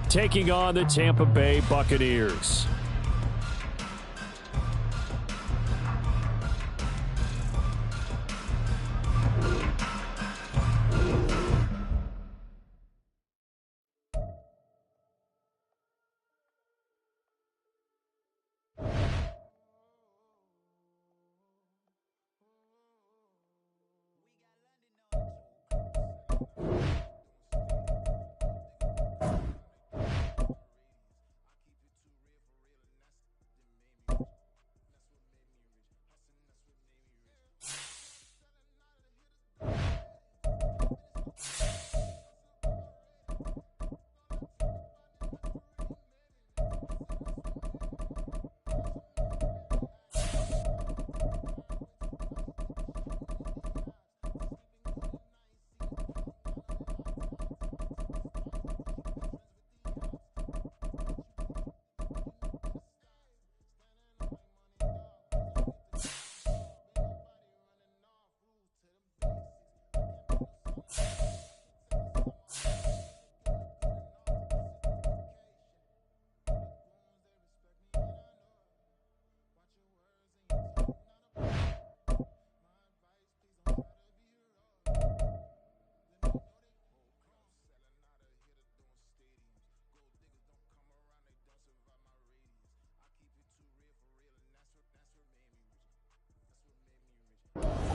taking on the Tampa Bay Buccaneers.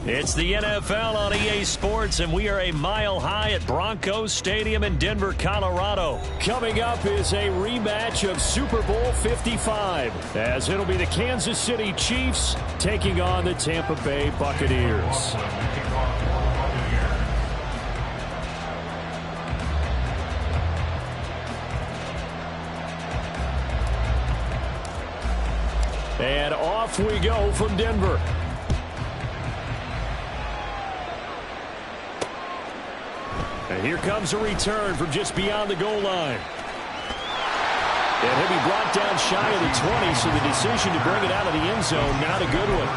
It's the NFL on EA Sports, and we are a mile high at Broncos Stadium in Denver, Colorado. Coming up is a rematch of Super Bowl 55, as it'll be the Kansas City Chiefs taking on the Tampa Bay Buccaneers. And off we go from Denver. And here comes a return from just beyond the goal line. And he'll be brought down shy of the 20, so the decision to bring it out of the end zone, not a good one.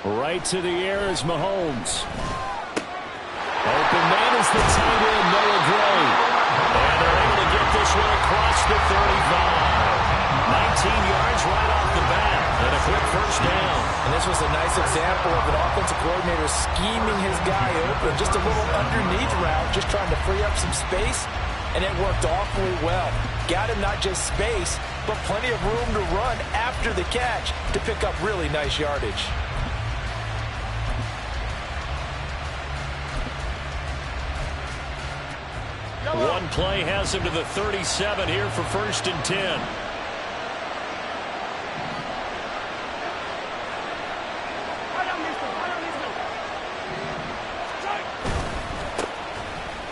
Right to the air is Mahomes. Open man is the tight end, Noah Gray. And they're able to get this one across the 35. 19 yards right off the bat. And a quick first down. And this was a nice example of an offensive coordinator scheming his guy open. Just a little underneath route, just trying to free up some space. And it worked awfully well. Got him not just space, but plenty of room to run after the catch to pick up really nice yardage. One play has him to the 37 here for 1st and 10.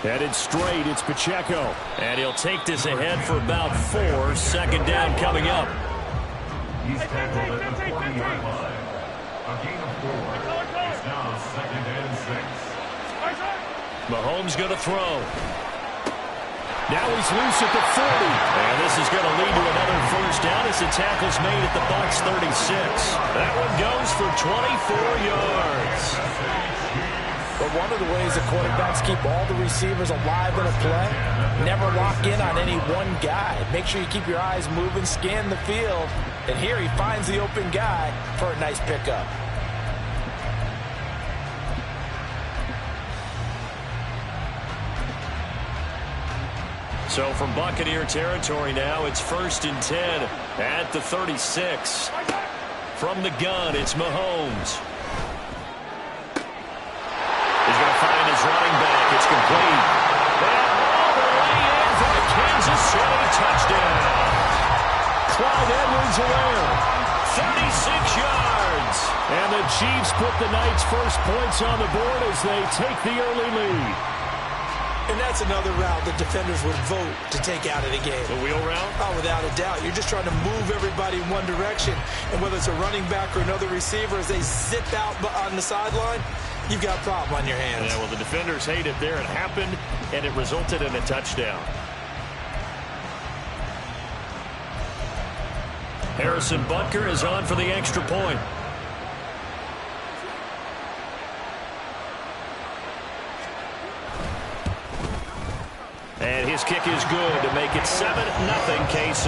Headed straight, it's Pacheco. And he'll take this ahead for about 4. 2nd down coming up. He's tackled at the 40-yard line. A gain of 4. It's now 2nd and 6. Mahomes going to throw. Now he's loose at the 40. And this is going to lead to another first down as the tackle's made at the Bucs 36. That one goes for 24 yards. But one of the ways that quarterbacks keep all the receivers alive in a play, never lock in on any one guy. Make sure you keep your eyes moving, scan the field. And here he finds the open guy for a nice pickup. So from Buccaneer territory now, it's 1st and 10 at the 36. From the gun, it's Mahomes. He's going to find his running back. It's complete. And all the way in for the Kansas City touchdown. Clyde Edwards-Helaire, 36 yards. And the Chiefs put the Knights' first points on the board as they take the early lead. And that's another route that defenders would vote to take out of the game. The wheel route? Oh, without a doubt. You're just trying to move everybody in one direction. And whether it's a running back or another receiver, as they zip out on the sideline, you've got a problem on your hands. Yeah, well, the defenders hate it there. It happened, and it resulted in a touchdown. Harrison Butker is on for the extra point. And his kick is good to make it 7-0 KC.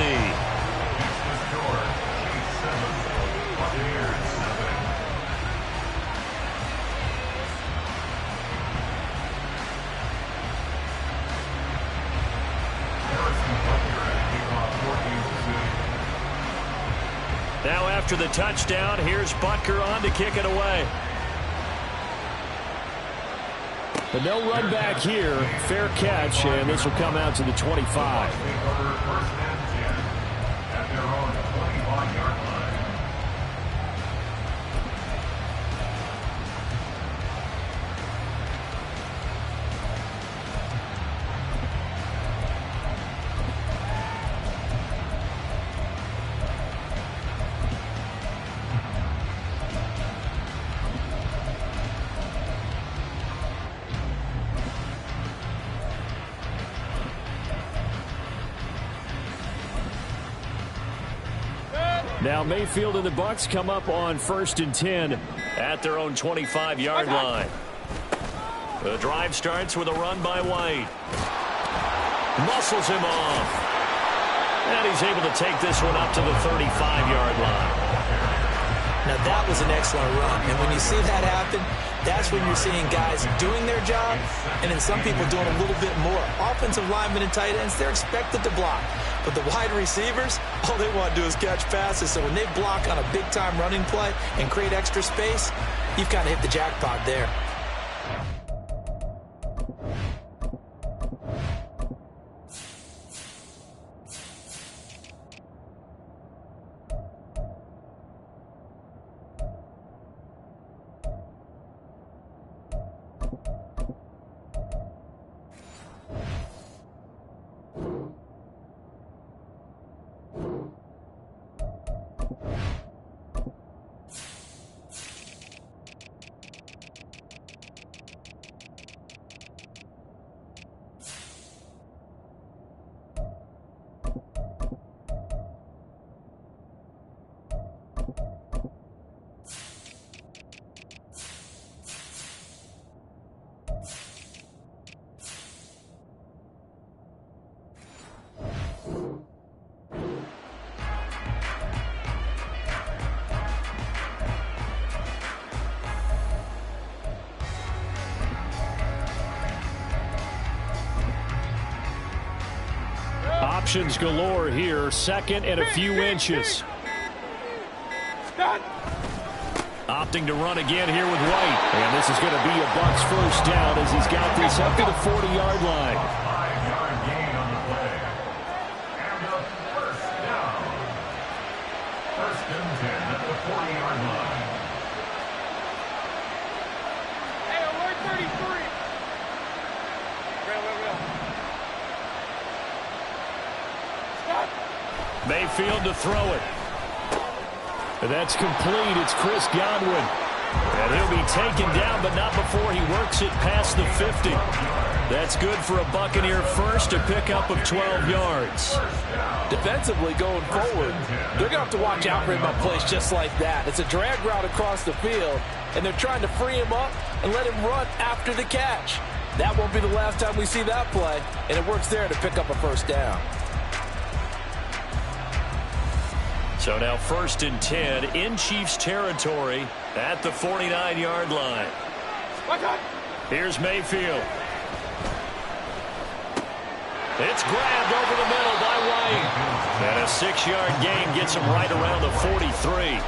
Now after the touchdown, here's Butker on to kick it away. But no run back here. Fair catch, and this will come out to the 25. Now Mayfield and the Bucs come up on 1st and 10 at their own 25-yard line. The drive starts with a run by White. Muscles him off. And he's able to take this one up to the 35-yard line. Now that was an excellent run. And when you see that happen, that's when you're seeing guys doing their job and then some people doing a little bit more. Offensive linemen and tight ends, they're expected to block. But the wide receivers, all they want to do is catch passes. So when they block on a big-time running play and create extra space, you've kind of hit the jackpot there. Options galore here. 2nd and a few inches. Opting to run again here with White. And this is going to be a Bucs first down as he's got this up to the 40-yard line. 5-yard gain on the play. And a first down. 1st and 10 at the 40-yard line. Hey, alert 33. Mayfield to throw it. And that's complete. It's Chris Godwin. And he'll be taken down, but not before he works it past the 50. That's good for a Buccaneer first, a pickup of 12 yards. Defensively going forward, they're going to have to watch out for him on plays just like that. It's a drag route across the field, and they're trying to free him up and let him run after the catch. That won't be the last time we see that play, and it works there to pick up a first down. So now 1st and 10 in Chiefs territory at the 49-yard line. Here's Mayfield. It's grabbed over the middle by White. And a 6-yard gain gets him right around the 43.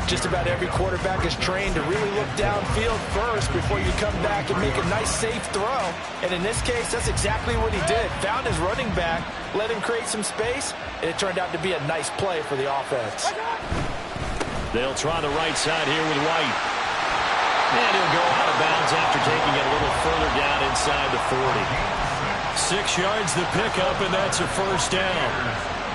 Just about every quarterback is trained to really look downfield first before you come back and make a nice, safe throw. And in this case, that's exactly what he did. Found his running back, let him create some space, and it turned out to be a nice play for the offense. They'll try the right side here with White. And he'll go out of bounds after taking it a little further down inside the 40. 6 yards the pickup, and that's a first down.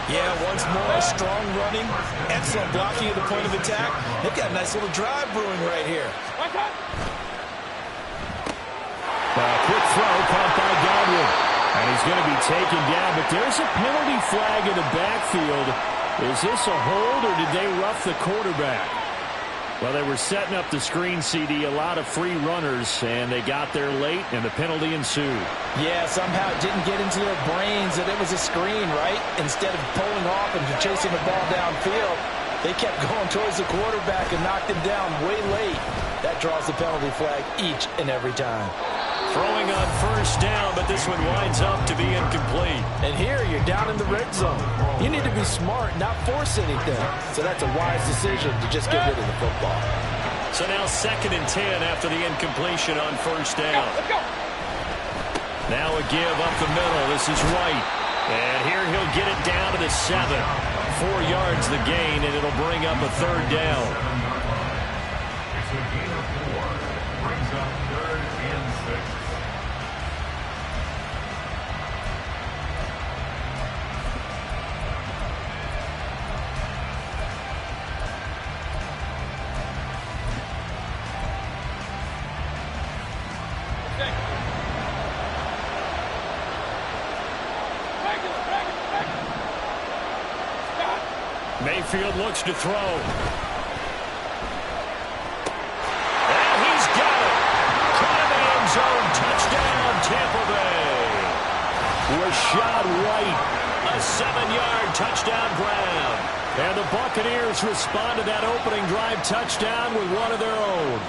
Yeah, once more, strong running, excellent blocking at the point of attack. They've got a nice little drive brewing right here. Quick throw caught by Godwin. And he's going to be taken down, but there's a penalty flag in the backfield. Is this a hold, or did they rough the quarterback? Well, they were setting up the screen, CD, a lot of free runners, and they got there late, and the penalty ensued. Yeah, somehow it didn't get into their brains that it was a screen, right? Instead of pulling off and chasing the ball downfield, they kept going towards the quarterback and knocked him down way late. That draws the penalty flag each and every time. Throwing on first down, but this one winds up to be incomplete. And here you're down in the red zone. You need to be smart, not force anything. So that's a wise decision to just get rid of the football. So now 2nd and 10 after the incompletion on first down. Let's go. Now a give up the middle. This is Wright. And here he'll get it down to the 7. 4 yards the gain, and it'll bring up a third down. It's a gain of 4. Brings up 3rd and 6. Mayfield looks to throw. And he's got it. Caught in the end zone. Touchdown, Tampa Bay. Rashad White. A 7-yard touchdown grab. And the Buccaneers respond to that opening drive touchdown with one of their own.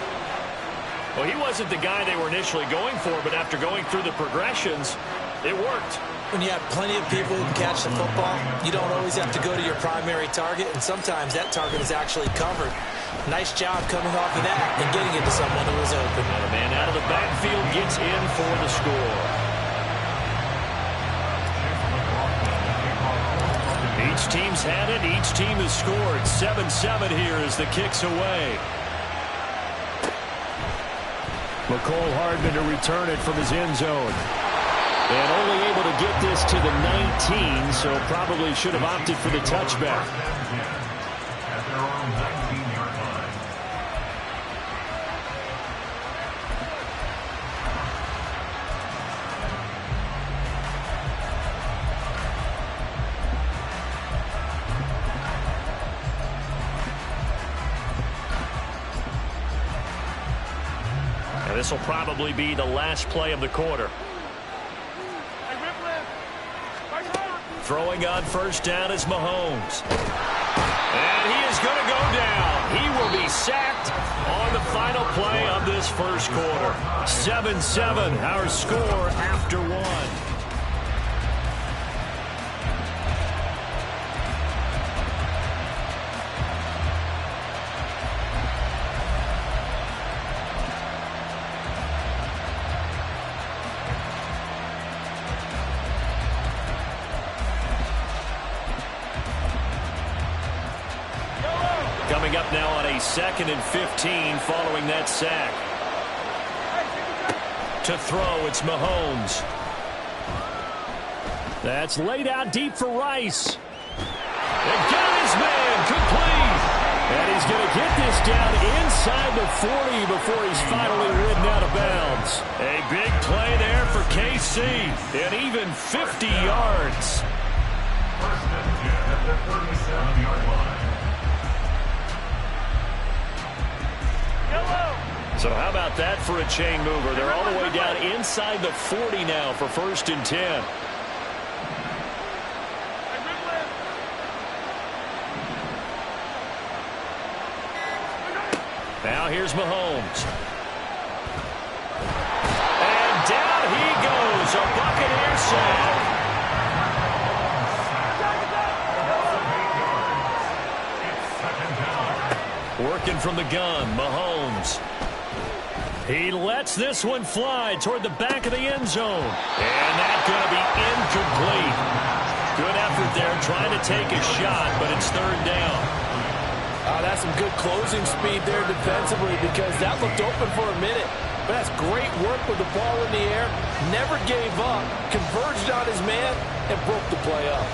Well, he wasn't the guy they were initially going for, but after going through the progressions, it worked. When you have plenty of people who can catch the football, you don't always have to go to your primary target, and sometimes that target is actually covered. Nice job coming off of that and getting it to someone who was open. And a man out of the backfield gets in for the score. Each team's had it. Each team has scored. 7-7 here as the kick's away. McCole Hardman to return it from his end zone. And only able to get this to the 19, so probably should have opted for the touchback. At their own 19-yard line. And this will probably be the last play of the quarter. Throwing on first down is Mahomes. And he is going to go down. He will be sacked on the final play of this first quarter. 7-7, our score after one. Coming up now on a 2nd and 15 following that sack. To throw, it's Mahomes. That's laid out deep for Rice. And got his man complete. And he's going to get this down inside the 40 before he's finally ridden out of bounds. A big play there for KC. And even 50 yards. First and 10 at the 37-yard line. So how about that for a chain mover? They're all the way down inside the 40 now for 1st and 10. Now here's Mahomes. And down he goes. A Buccaneer sack. Working from the gun, Mahomes. He lets this one fly toward the back of the end zone. And that's going to be incomplete. Good effort there trying to take a shot, but it's 3rd down. Oh, that's some good closing speed there defensively because that looked open for a minute. But that's great work with the ball in the air. Never gave up, converged on his man, and broke the play up.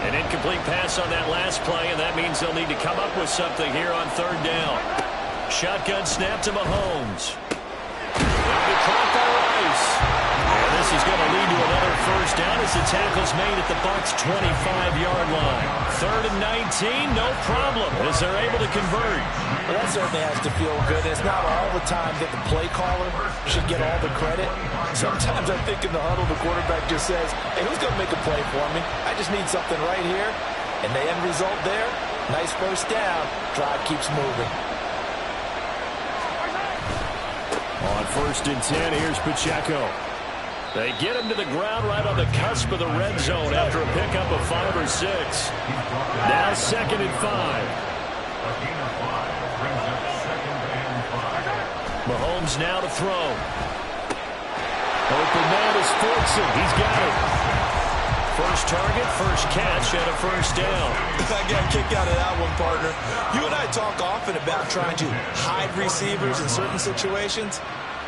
An incomplete pass on that last play, and that means they'll need to come up with something here on third down. Shotgun snap to Mahomes. They'll be caught by Rice. And this is going to lead to another first down as the tackle's made at the Bucs' 25-yard line. 3rd and 19, no problem, as they're able to convert. Well, that certainly has to feel good. It's not all the time that the play caller should get all the credit. Sometimes I think in the huddle, the quarterback just says, hey, who's going to make a play for me? I just need something right here. And the end result there, nice first down. Drive keeps moving. On 1st and 10, here's Pacheco. They get him to the ground right on the cusp of the red zone after a pickup of 5 or 6. Now 2nd and 5. Mahomes now to throw. Open man is Fortson. He's got it. First target, first catch, and a first down. I got a kick out of that one, partner. You and I talk often about trying to hide receivers in certain situations,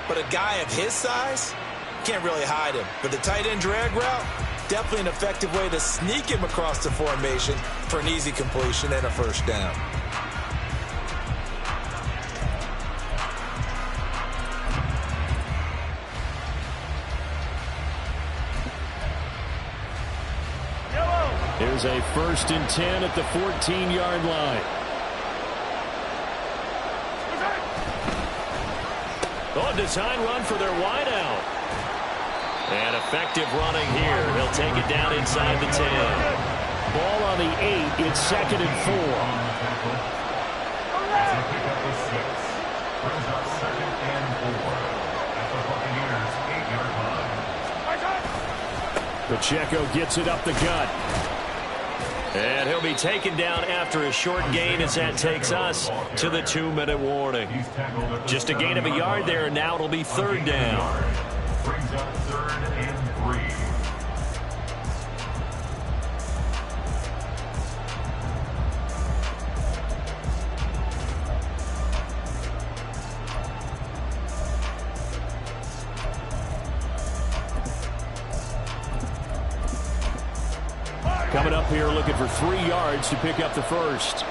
but a guy of his size can't really hide him. But the tight end drag route, definitely an effective way to sneak him across the formation for an easy completion and a first down. Here's a 1st and 10 at the 14-yard line. Oh, design run for their wideout. And effective running here. He'll take it down inside the 10. Ball on the 8. It's 2nd and 4. Pacheco gets it up the gut. And he'll be taken down after a short gain as that takes us to the 2-minute warning. Just a gain of a yard there, and now it'll be 3rd down. Brings up 3rd and 3. Coming up here looking for 3 yards to pick up the first.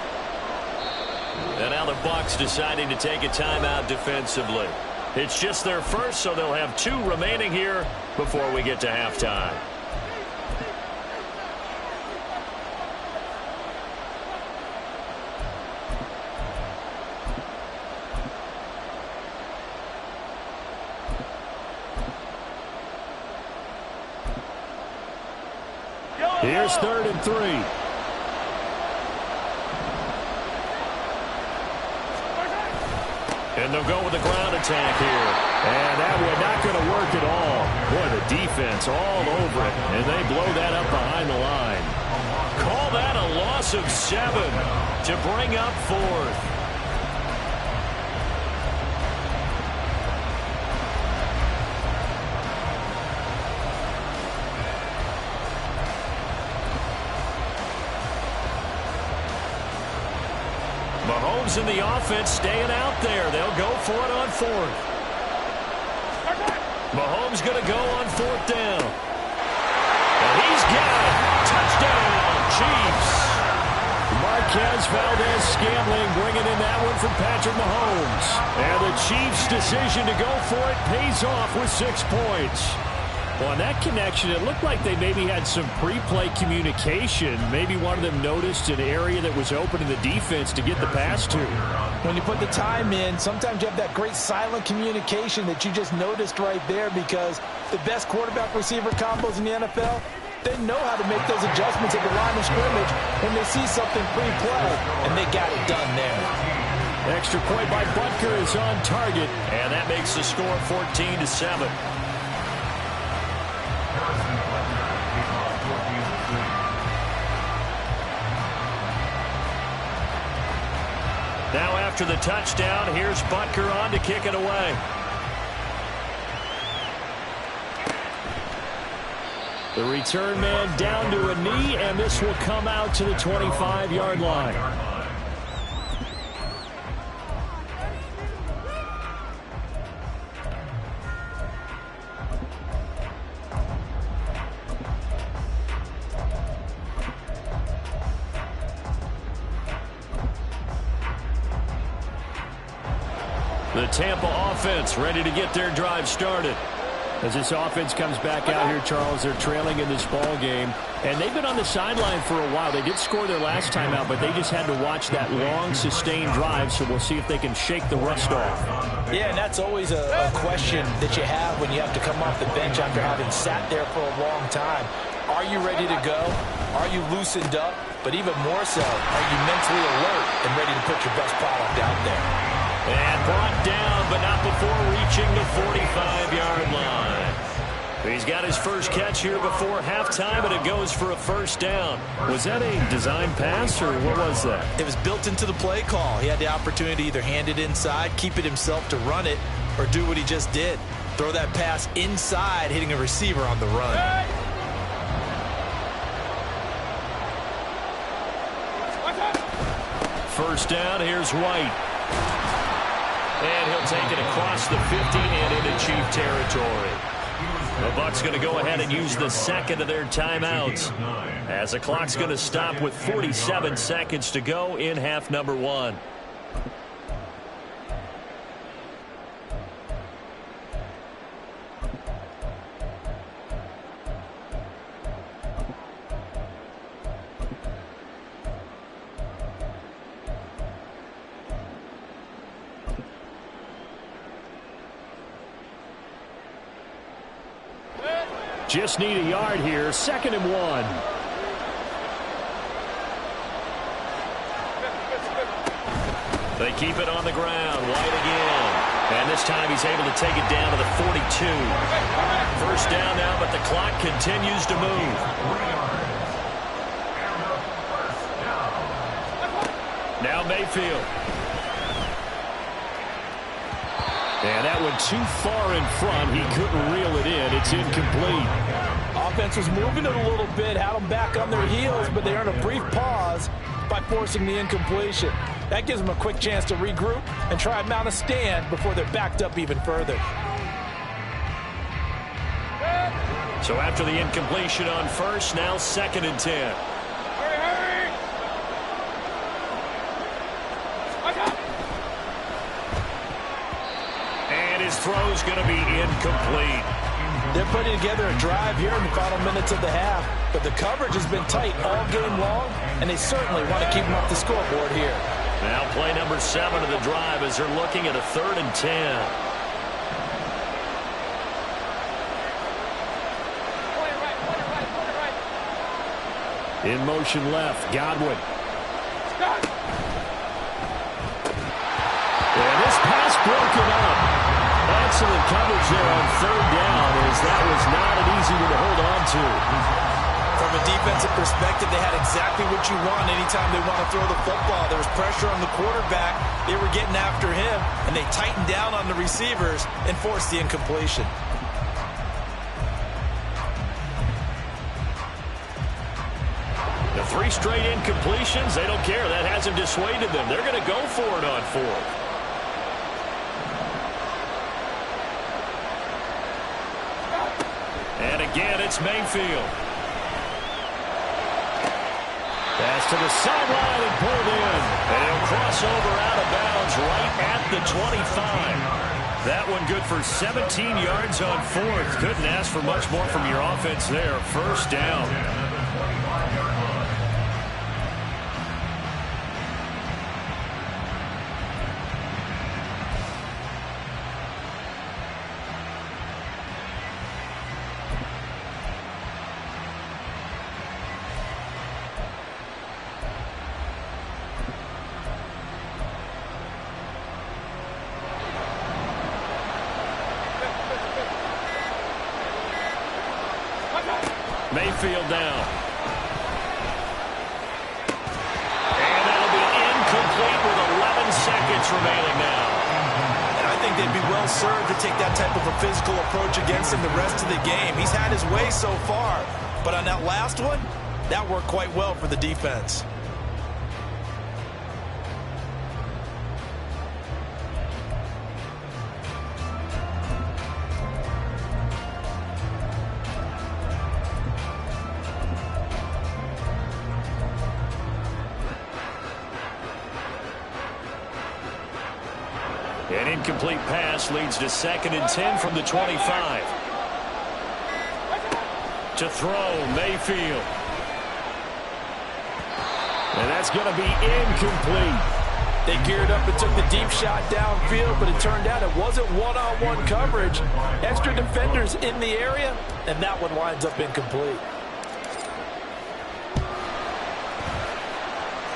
And now the Bucs deciding to take a timeout defensively. It's just their first, so they'll have 2 remaining here before we get to halftime. Here's 3rd and 3. And they'll go with the ground attack here. And that one not going to work at all. Boy, the defense all over it. And they blow that up behind the line. Call that a loss of 7 to bring up 4th. Mahomes in the offense staying out there. They'll go for it on 4th. Mahomes going to go on 4th down. And he's got it. Touchdown, Chiefs. Marquez Valdez-Scantling bringing in that one from Patrick Mahomes. And the Chiefs' decision to go for it pays off with 6 points. Well, on that connection, it looked like they maybe had some pre-play communication. Maybe one of them noticed an area that was open in the defense to get the pass to. When you put the time in, sometimes you have that great silent communication that you just noticed right there because the best quarterback-receiver combos in the NFL, they know how to make those adjustments at the line of scrimmage when they see something pre-play, and they got it done there. Extra point by Butker is on target, and that makes the score 14-7. Now after the touchdown, here's Butker on to kick it away. The return man down to a knee, and this will come out to the 25-yard line. The Tampa offense ready to get their drive started. As this offense comes back out here, Charles, they're trailing in this ball game, and they've been on the sideline for a while. They did score their last time out, but they just had to watch that long, sustained drive, so we'll see if they can shake the rust off. Yeah, and that's always a question that you have when you have to come off the bench after having sat there for a long time. Are you ready to go? Are you loosened up? But even more so, are you mentally alert and ready to put your best product out there? And brought down, but not before reaching the 45-yard line. He's got his first catch here before halftime, and it goes for a first down. Was that a design pass, or what was that? It was built into the play call. He had the opportunity to either hand it inside, keep it himself to run it, or do what he just did. Throw that pass inside, hitting a receiver on the run. First down, here's White. And he'll take it across the 50 and into Chief territory. The Bucs going to go ahead and use the second of their timeouts, as the clock's going to stop with 47 seconds to go in half number 1. Just need a yard here. 2nd and 1. They keep it on the ground. White again. And this time he's able to take it down to the 42. First down now, but the clock continues to move. Now Mayfield. And that went too far in front. He couldn't reel it in. It's incomplete. Offense was moving it a little bit, had them back on their heels, but they earned a brief pause by forcing the incompletion. That gives them a quick chance to regroup and try and mount a stand before they're backed up even further. So after the incompletion on first, now 2nd and 10. His throw's going to be incomplete. They're putting together a drive here in the final minutes of the half, but the coverage has been tight all game long, and they certainly want to keep them off the scoreboard here. Now play number 7 of the drive as they're looking at a 3rd and 10. In motion left, Godwin. And this pass broken up. Excellent coverage there on 3rd down, as that was not an easy one to hold on to. From a defensive perspective, they had exactly what you want anytime they want to throw the football. There was pressure on the quarterback. They were getting after him, and they tightened down on the receivers and forced the incompletion. The 3 straight incompletions, they don't care. That hasn't dissuaded them. They're going to go for it on 4th. And again, it's Mayfield. Pass to the sideline and pulled in. And he'll cross over out of bounds right at the 25. That one good for 17 yards on 4th. Couldn't ask for much more from your offense there. First down. Mayfield down. And that'll be incomplete with 11 seconds remaining now. And I think they'd be well served to take that type of a physical approach against him the rest of the game. He's had his way so far, But on that last one, that worked quite well for the defense. An incomplete pass leads to 2nd and 10 from the 25. To throw, Mayfield. And that's going to be incomplete. They geared up and took the deep shot downfield, but it turned out it wasn't one-on-one coverage. Extra defenders in the area, and that one winds up incomplete.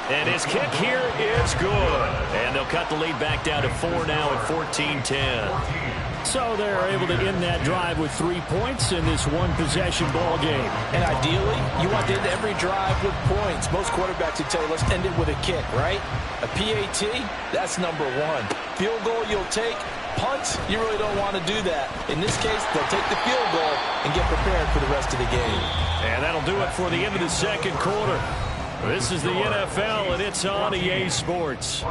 And his kick here is good. And they'll cut the lead back down to 4 now at 14-10. So they're able to end that drive with 3 points in this one-possession ball game. And ideally, you want to end every drive with points. Most quarterbacks would tell you, let's end it with a kick, right? A PAT, that's number 1. Field goal you'll take. Punts, you really don't want to do that. In this case, they'll take the field goal and get prepared for the rest of the game. And that'll do it for the end of the second quarter. This is the NFL, and it's on EA Sports.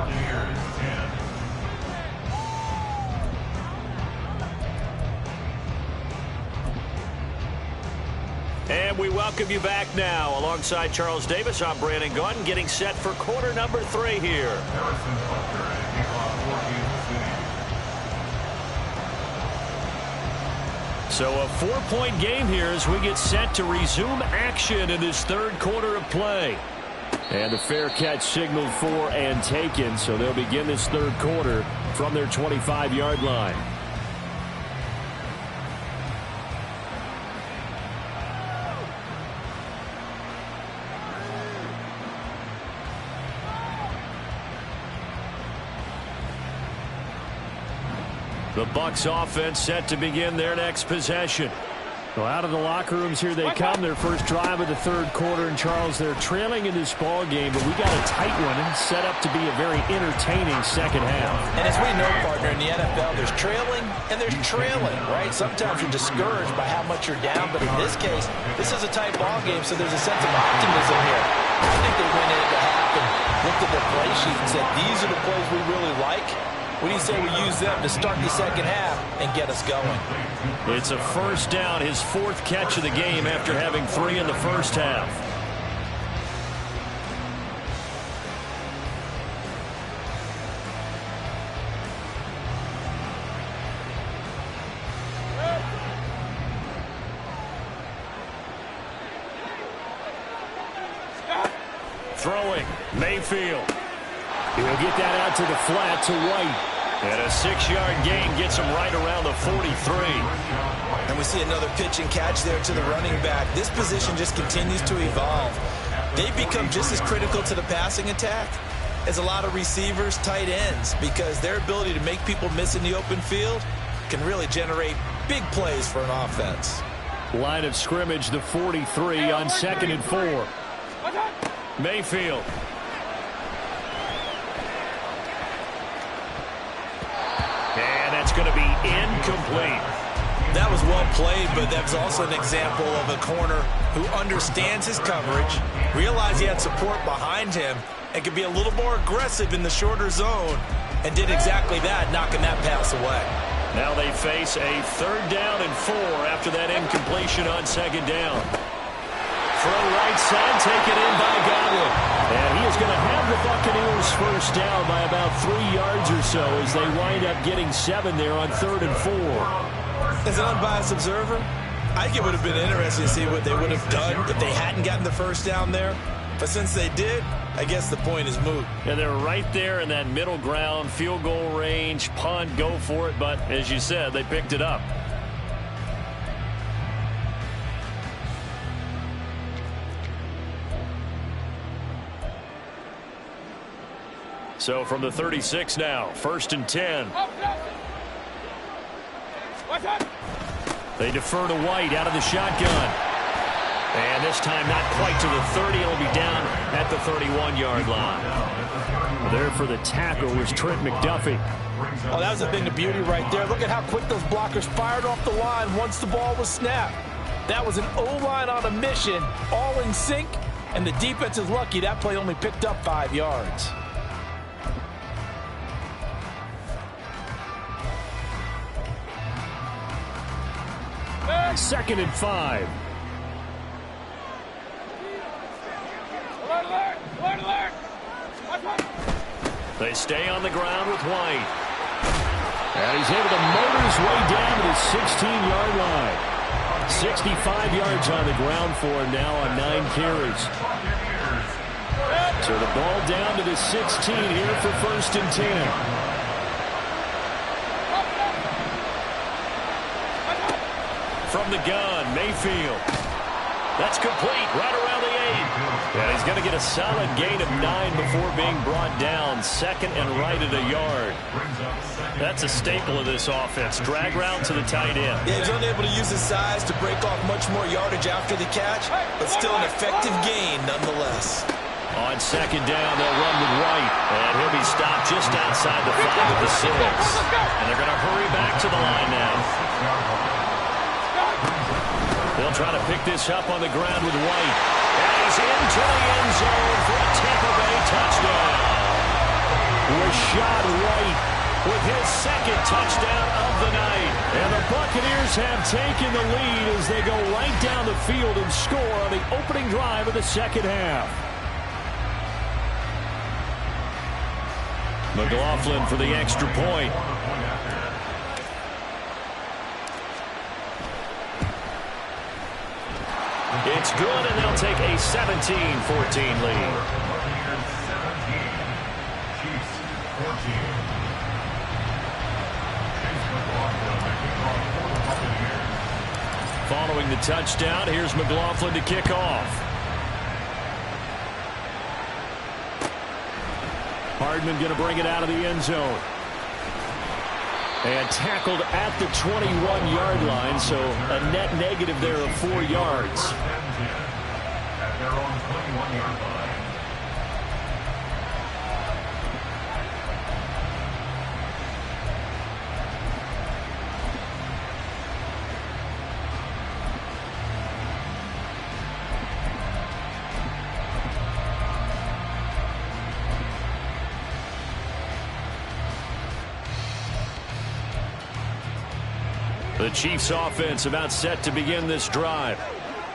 And we welcome you back now. Alongside Charles Davis, I'm Brandon Gunn, getting set for quarter number 3 here. So a 4-point game here as we get set to resume action in this third quarter of play. And the fair catch signaled for and taken, so they'll begin this third quarter from their 25-yard line. The Bucs offense set to begin their next possession. Well, out of the locker rooms here they come. Their first drive of the third quarter. And, Charles, they're trailing in this ball game, but we got a tight one set up to be a very entertaining second half. And as we know, partner, in the NFL, there's trailing and there's trailing, right? Sometimes you're discouraged by how much you're down, but in this case, this is a tight ball game, so there's a sense of optimism here. I think they went into the half and looked at their play sheet and said, these are the plays we really like. What do you say we use them to start the second half and get us going? It's a first down, his 4th catch of the game after having 3 in the first half. Throwing, Mayfield. He'll get that out to the flat to White. And a 6-yard gain gets him right around the 43. And we see another pitch and catch there to the running back. This position just continues to evolve. They become just as critical to the passing attack as a lot of receivers, tight ends, because their ability to make people miss in the open field can really generate big plays for an offense. Line of scrimmage, the 43 on 2nd and 4. Mayfield. And that's going to be incomplete. That was well played, but that was also an example of a corner who understands his coverage, realized he had support behind him, and could be a little more aggressive in the shorter zone, and did exactly that, knocking that pass away. Now they face a 3rd down and 4 after that incompletion on 2nd down. Throw right side, taken in by Godwin. And he is going to have the Buccaneers first down by about 3 yards or so as they wind up getting 7 there on 3rd and 4. As an unbiased observer, I think it would have been interesting to see what they would have done if they hadn't gotten the first down there. But since they did, I guess the point is moot. And they're right there in that middle ground, field goal range, punt, go for it. But as you said, they picked it up. So from the 36 now, 1st and 10. They defer to White out of the shotgun. And this time not quite to the 30. It'll be down at the 31-yard line. There for the tackle was Trent McDuffie. Oh, that was a thing of beauty right there. Look at how quick those blockers fired off the line once the ball was snapped. That was an O-line on a mission, all in sync, and the defense is lucky that play only picked up 5 yards. Second and 5. Alert, alert! Alert, alert! They stay on the ground with White. And he's able to motor his way down to the 16-yard line. 65 yards on the ground for him now on 9 carries. So the ball down to the 16 here for 1st and 10. From the gun, Mayfield. That's complete, right around the 8. And he's going to get a solid gain of 9 before being brought down. 2nd and right at a yard. That's a staple of this offense. Drag route to the tight end. Yeah, he's unable to use his size to break off much more yardage after the catch, but still an effective gain nonetheless. On 2nd down, they'll run with White. And he'll be stopped just outside the 5 of the 6. And they're going to hurry back to the line now. They'll try to pick this up on the ground with White. And he's into the end zone for a Tampa Bay touchdown. Rashad White with his 2nd touchdown of the night. And the Buccaneers have taken the lead as they go right down the field and score on the opening drive of the 2nd half. McLaughlin for the extra point. It's good, and they'll take a 17-14 lead. Following the touchdown, here's McLaughlin to kick off. Hardman going to bring it out of the end zone. And tackled at the 21-yard line, so a net negative there of 4 yards. At their own 21-yard line. The Chiefs offense about set to begin this drive.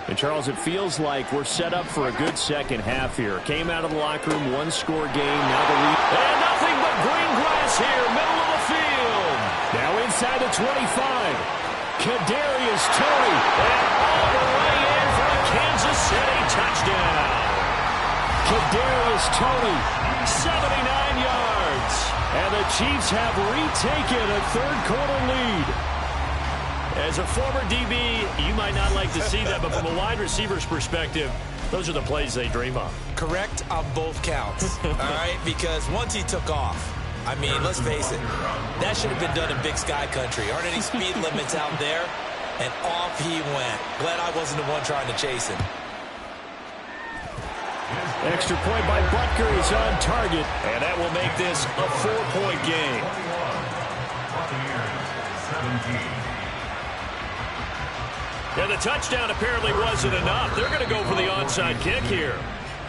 And Charles, it feels like we're set up for a good second half here. Came out of the locker room, 1-score game, now the lead. And nothing but green grass here, middle of the field. Now inside the 25. Kadarius Toney. And all the way in for a Kansas City touchdown. Kadarius Toney, 79 yards. And the Chiefs have retaken a third-quarter lead. As a former DB, you might not like to see that, but from a wide receiver's perspective, those are the plays they dream of. Correct on both counts, all right? Because once he took off, I mean, let's face it, that should have been done in Big Sky Country. Aren't any speed limits out there? And off he went. Glad I wasn't the one trying to chase him. Extra point by Butker is on target, and that will make this a 4-point game. Buccaneers 17. Yeah, the touchdown apparently wasn't enough. They're going to go for the onside kick here.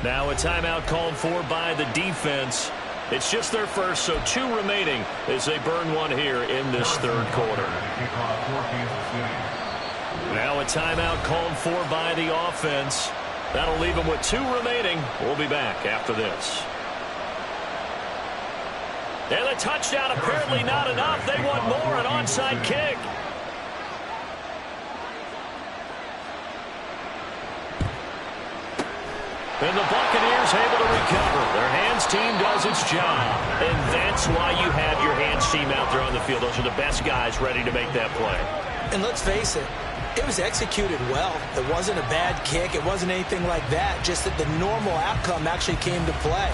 Now a timeout called for by the defense. It's just their first, so 2 remaining as they burn one here in this third quarter. Now a timeout called for by the offense. That'll leave them with 2 remaining. We'll be back after this. And the touchdown apparently not enough. They want more, an onside kick. And the Buccaneers able to recover. Their hands team does its job. And that's why you have your hands team out there on the field. Those are the best guys ready to make that play. And let's face it, it was executed well. It wasn't a bad kick. It wasn't anything like that. Just that the normal outcome actually came to play.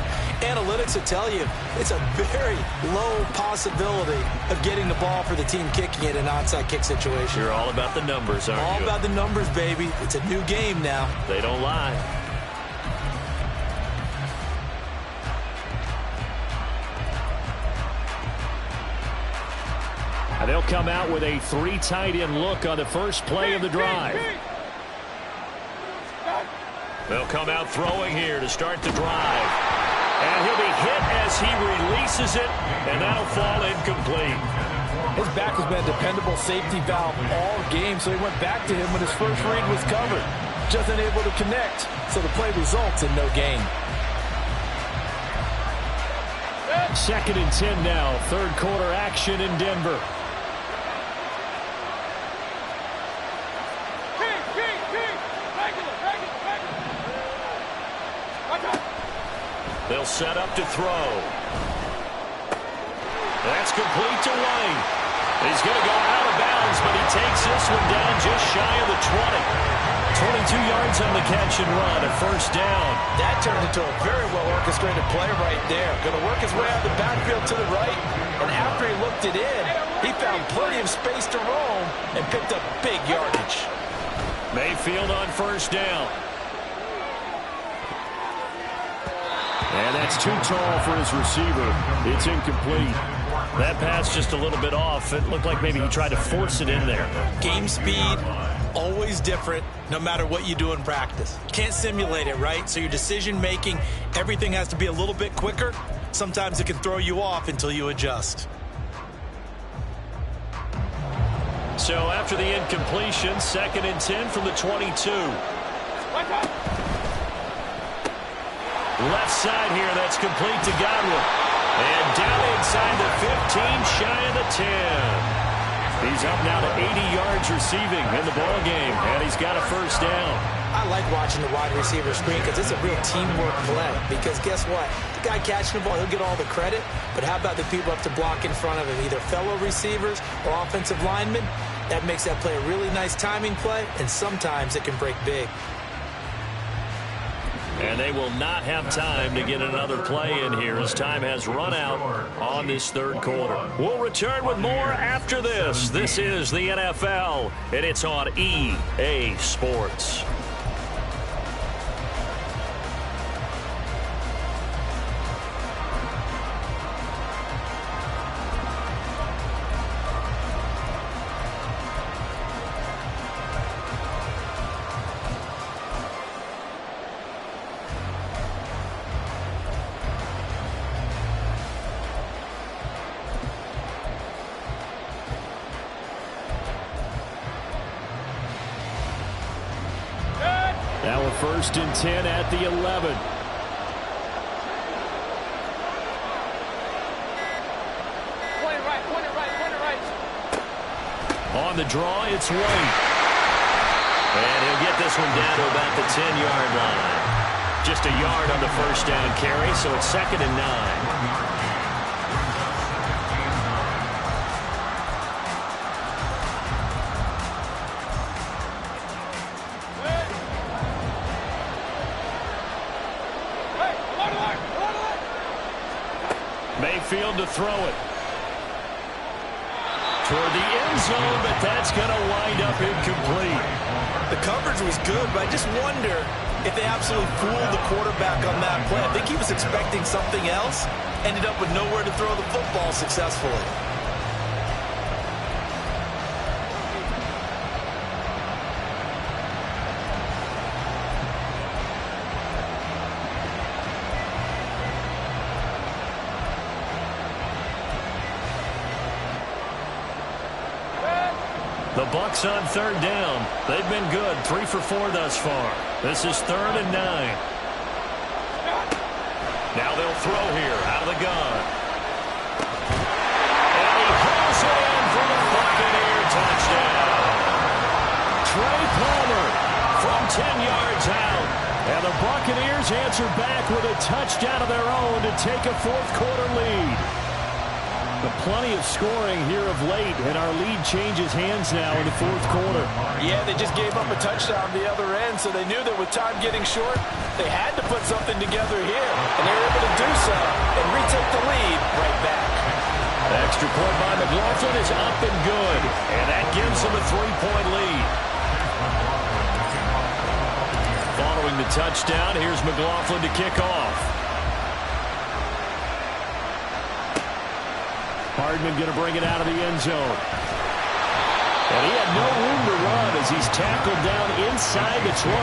Analytics will tell you it's a very low possibility of getting the ball for the team kicking it in an onside kick situation. You're all about the numbers, aren't you? All about the numbers, baby. It's a new game now. They don't lie. And they'll come out with a 3 tight end look on the first play of the drive. They'll come out throwing here to start the drive. And he'll be hit as he releases it, and that'll fall incomplete. His back has been a dependable safety valve all game, so he went back to him when his first read was covered. Just unable to connect, so the play results in no gain. 2nd and 10 now. Third quarter action in Denver. They'll set up to throw. That's complete to White. He's going to go out of bounds, but he takes this one down just shy of the 20. 22 yards on the catch and run, a first down. That turned into a very well-orchestrated play right there. Going to work his way out of the backfield to the right, and after he looked it in, he found plenty of space to roam and picked up big yardage. Mayfield on first down. And that's too tall for his receiver. It's incomplete. That pass just a little bit off. It looked like maybe he tried to force it in there. Game speed, always different, no matter what you do in practice. Can't simulate it, right? So your decision-making, everything has to be a little bit quicker. Sometimes it can throw you off until you adjust. So after the incompletion, 2nd and 10 from the 22. Left side here, that's complete to Godwin. And down inside the 15, shy of the 10. He's up now to 80 yards receiving in the ball game, and he's got a first down. I like watching the wide receiver screen because it's a real teamwork play. Because guess what? The guy catching the ball, he'll get all the credit. But how about the people up to block in front of him, either fellow receivers or offensive linemen? That makes that play a really nice timing play, and sometimes it can break big. And they will not have time to get another play in here as time has run out on this third quarter. We'll return with more after this. This is the NFL, and it's on EA Sports. Now a 1st and 10 at the 11. Point it right, point it right, point it right. On the draw, it's White. And he'll get this one down to about the 10-yard line. Just a yard on the first down carry, so it's 2nd and 9. Mayfield to throw it. Toward the end zone, but that's going to wind up incomplete. The coverage was good, but I just wonder if they absolutely fooled the quarterback on that play. I think he was expecting something else, ended up with nowhere to throw the football successfully. The Bucs on third down. They've been good, 3 for 4 thus far. This is 3rd and 9. Now they'll throw here out of the gun. And he hauls it in for the Buccaneer touchdown. Trey Palmer from 10 yards out. And the Buccaneers answer back with a touchdown of their own to take a fourth quarter lead. But plenty of scoring here of late, and our lead changes hands now in the fourth quarter. Yeah, they just gave up a touchdown the other end, so they knew that with time getting short, they had to put something together here. And they were able to do so and retake the lead right back. The extra point by McLaughlin is up and good, and that gives them a 3-point lead. Following the touchdown, here's McLaughlin to kick off. Hardman going to bring it out of the end zone. And he had no room to run as he's tackled down inside the 20.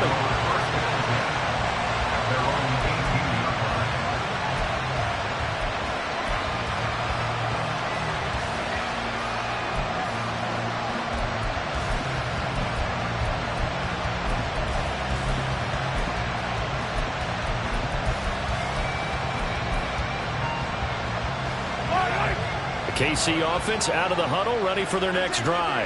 KC offense out of the huddle, ready for their next drive.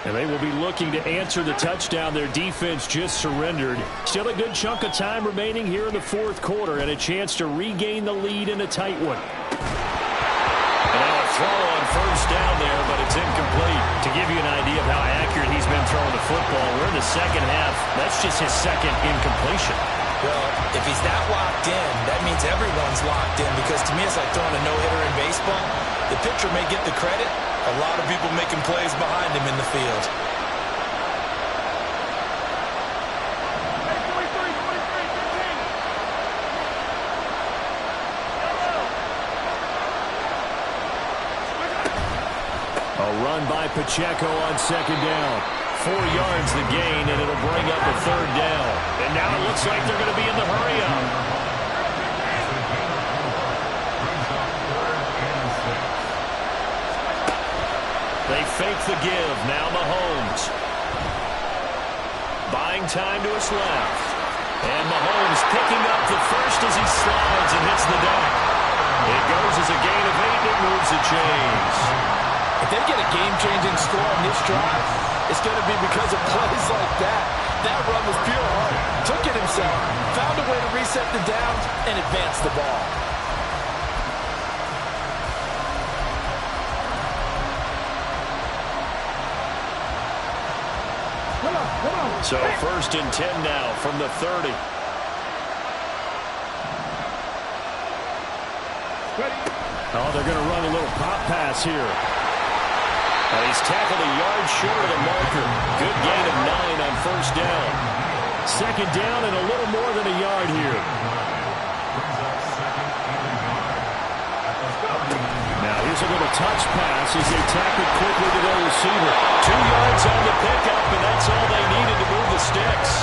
And they will be looking to answer the touchdown their defense just surrendered. Still a good chunk of time remaining here in the fourth quarter and a chance to regain the lead in a tight one. And now a throw on first down there, but it's incomplete. To give you an idea of how accurate he's been throwing the football, we're in the second half. That's just his second incompletion. Well, if he's that locked in, that means everyone's locked in, because to me it's like throwing a no-hitter in baseball. The pitcher may get the credit. A lot of people making plays behind him in the field. A run by Pacheco on second down. 4 yards the gain, and it'll bring up a third down. And now it looks like they're going to be in the hurry-up. They fake the give. Now Mahomes. Buying time to his left. And Mahomes picking up the first as he slides and hits the deck. It goes as a gain of 8. It moves the chains. If they get a game-changing score on this drive, it's going to be because of plays like that. That run was pure heart. Took it himself, found a way to reset the downs, and advance the ball. So first and 10 now from the 30. Oh, they're going to run a little pop pass here. And he's tackled a yard short of the marker. Good gain of 9 on first down. Second down and a little more than a yard here. Now here's a little touch pass as they tack it quickly to their receiver. 2 yards on the pickup, and that's all they needed to move the sticks.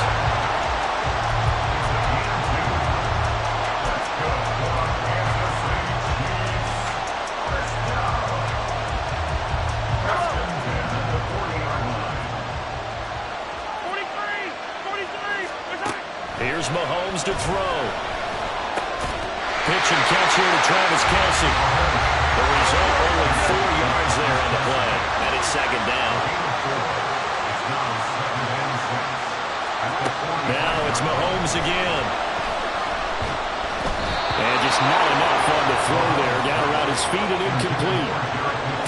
Here's Mahomes to throw. Pitch and catch here to Travis Kelce. The result, only 4 yards there on the play. And it's second down. Now it's Mahomes again. And just not enough on the throw there. Down around his feet and incomplete.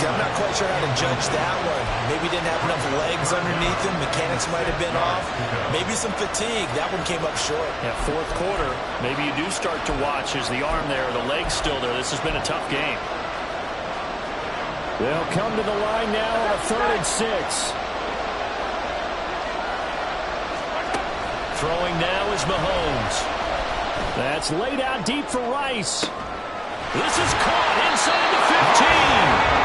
I'm not quite sure how to judge that one. Maybe he didn't have enough legs underneath him. Mechanics might have been off. Maybe some fatigue. That one came up short. Yeah, fourth quarter, maybe you do start to watch as the arm there, the leg's still there. This has been a tough game. They'll come to the line now on a 3rd and 6. Throwing now is Mahomes. That's laid out deep for Rice. This is caught inside the 15.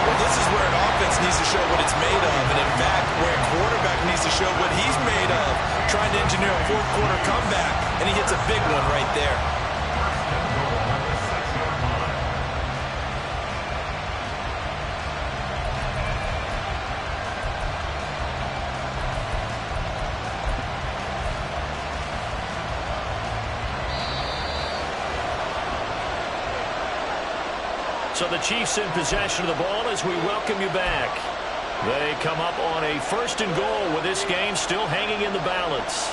Well, this is where an offense needs to show what it's made of. And in fact, where a quarterback needs to show what he's made of. Trying to engineer a fourth quarter comeback. And he hits a big one right there. So the Chiefs in possession of the ball as we welcome you back. They come up on a 1st and goal with this game still hanging in the balance.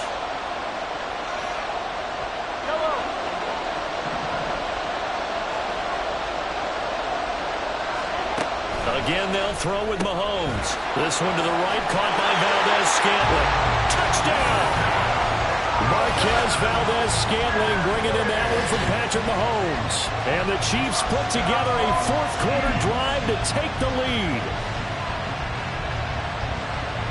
Again, they'll throw with Mahomes. This one to the right, caught by Valdez-Scantling. Touchdown! Marquez Valdez-Scantling bringing in that one from Patrick Mahomes. And the Chiefs put together a fourth quarter drive to take the lead.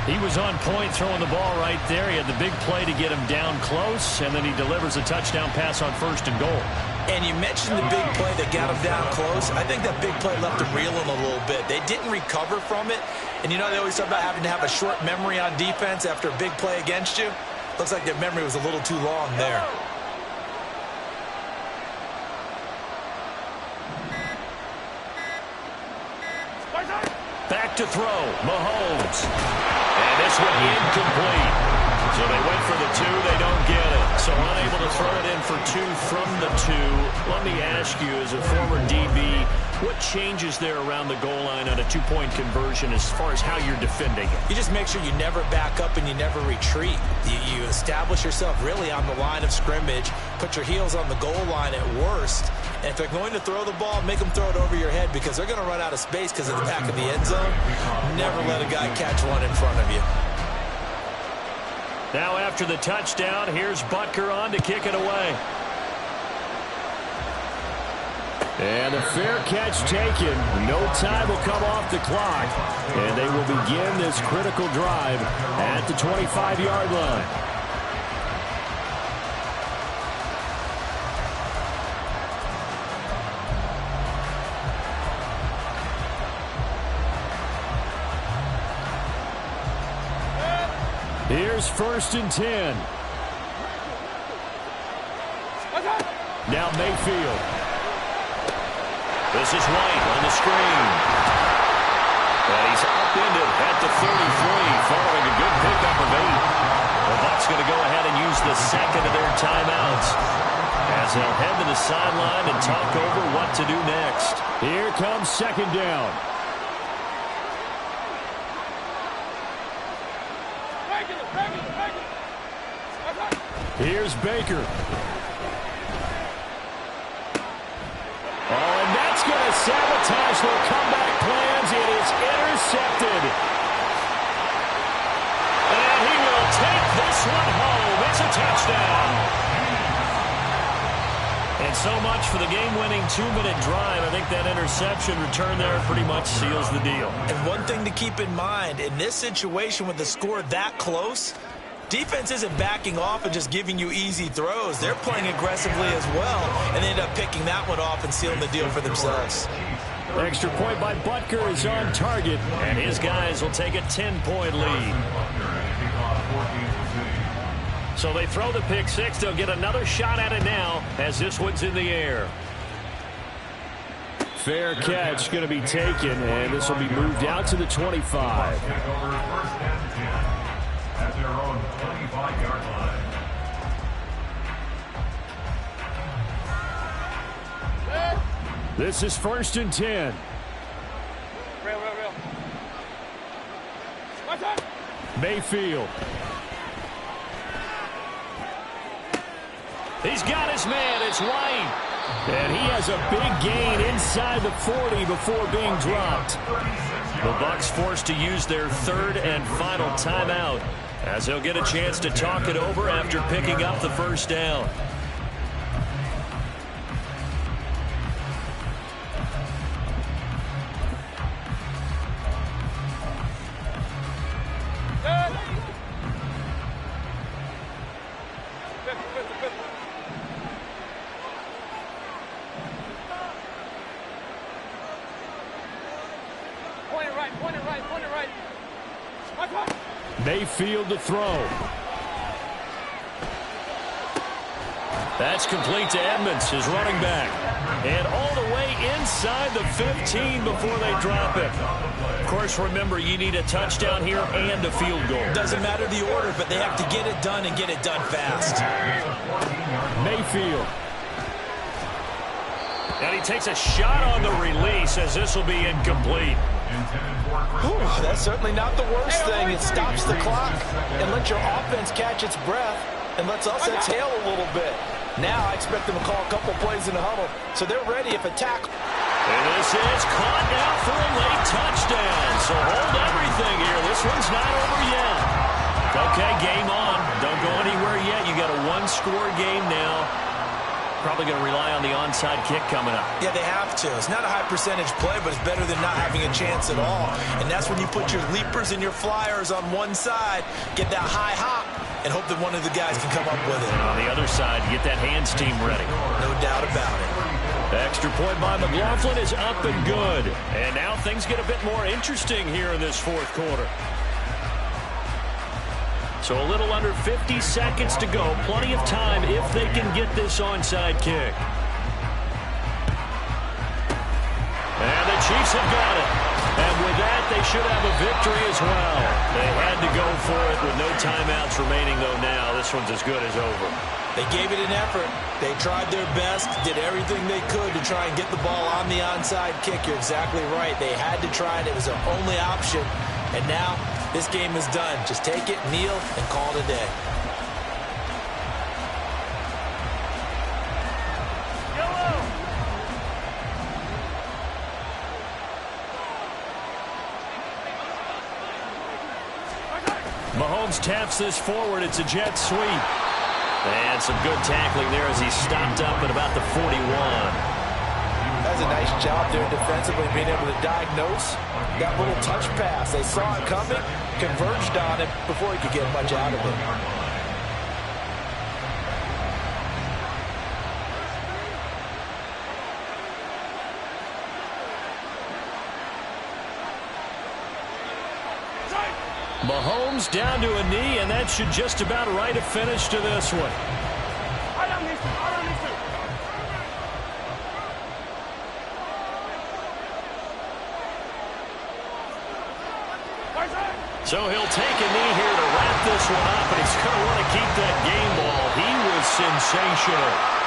He was on point throwing the ball right there. He had the big play to get him down close, and then he delivers a touchdown pass on 1st and goal. And you mentioned the big play that got him down close. I think that big play left him reeling a little bit. They didn't recover from it. And you know they always talk about having to have a short memory on defense after a big play against you. Looks like their memory was a little too long there. Back to throw, Mahomes. And this one incomplete. So they went for the 2. They don't get it. So unable to throw it in for 2 from the 2. Let me ask you, as a former DB, what changes there around the goal line on a 2-point conversion as far as how you're defending it? You just make sure you never back up and you never retreat. You establish yourself really on the line of scrimmage, put your heels on the goal line at worst, and if they're going to throw the ball, make them throw it over your head because they're going to run out of space because of the back of the end zone. Never let a guy catch one in front of you. Now after the touchdown, here's Butker on to kick it away. And a fair catch taken. No time will come off the clock. And they will begin this critical drive at the 25-yard line. Here's 1st and 10. Now Mayfield. This is White on the screen. And he's upended at the 33 following a good pickup of 8. The Bucs going to go ahead and use the second of their timeouts as they'll head to the sideline and talk over what to do next. Here comes 2nd down. Here's Baker. Oh, and that's going to sabotage their comeback plans. It is intercepted. And he will take this one home. It's a touchdown. And so much for the game-winning 2-minute drive. I think that interception return there pretty much seals the deal. And one thing to keep in mind, in this situation with the score that close, defense isn't backing off and just giving you easy throws. They're playing aggressively as well, and they end up picking that one off and sealing the deal for themselves. Extra point by Butker is on target, and his guys will take a 10-point lead. So they throw the pick 6. They'll get another shot at it now as this one's in the air. Fair catch going to be taken, and this will be moved out to the 25. At their own 25-yard line. This is 1st and 10. Real. Mayfield. He's got his man. It's White. And he has a big gain inside the 40 before being dropped. The Bucs forced to use their 3rd and final timeout as they'll get a chance to talk it over after picking up the 1st down. Point it right. Mayfield to throw. That's complete to Edmonds, his running back. And all the way inside the 15 before they drop it. Of course, remember, you need a touchdown here and a field goal. Doesn't matter the order, but they have to get it done and get it done fast. Mayfield. And he takes a shot on the release as this will be incomplete. Whew, that's certainly not the worst thing. It stops the clock and lets your offense catch its breath and lets us exhale a little bit. Now I expect them to call a couple plays in the huddle, so they're ready if a tackle. And this is caught now for a late touchdown. So hold everything here. This one's not over yet. Okay, game on. Don't go anywhere yet. You got a one-score game now. Probably going to rely on the onside kick coming up. Yeah, they have to. It's not a high percentage play, but it's better than not having a chance at all. And that's when you put your leapers and your flyers on one side, get that high hop, and hope that one of the guys can come up with it. And on the other side, get that hands team ready. No doubt about it. The extra point by McLaughlin is up and good. And now things get a bit more interesting here in this fourth quarter. So a little under 50 seconds to go. Plenty of time if they can get this onside kick. And the Chiefs have got it. And with that, they should have a victory as well. They had to go for it with no timeouts remaining, though now this one's as good as over. They gave it an effort. They tried their best, did everything they could to try and get the ball on the onside kick. You're exactly right. They had to try it. It was their only option. And now this game is done. Just take it, kneel, and call it a day. Mahomes taps this forward. It's a jet sweep. And some good tackling there as he stopped up at about the 41. That's a nice job there defensively, being able to diagnose that little touch pass. They saw it coming, converged on it before he could get much out of it. Mahomes down to a knee, and that should just about write a finish to this one. So he'll take a knee here to wrap this one up, and he's going to want to keep that game ball. He was sensational.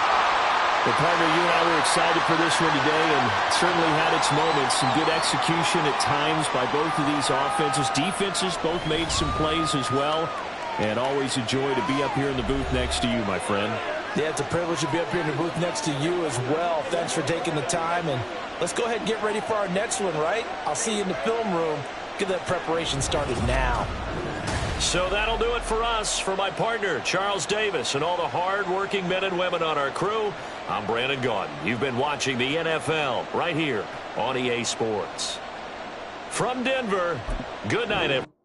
Well, partner, you and I were excited for this one today, and certainly had its moments. Some good execution at times by both of these offenses. Defenses both made some plays as well. And always a joy to be up here in the booth next to you, my friend. Yeah, it's a privilege to be up here in the booth next to you as well. Thanks for taking the time, and let's go ahead and get ready for our next one, right? I'll see you in the film room. Get that preparation started now. So that'll do it for us. For my partner, Charles Davis, and all the hard-working men and women on our crew, I'm Brandon Gaudin. You've been watching the NFL right here on EA Sports. From Denver, good night, everyone.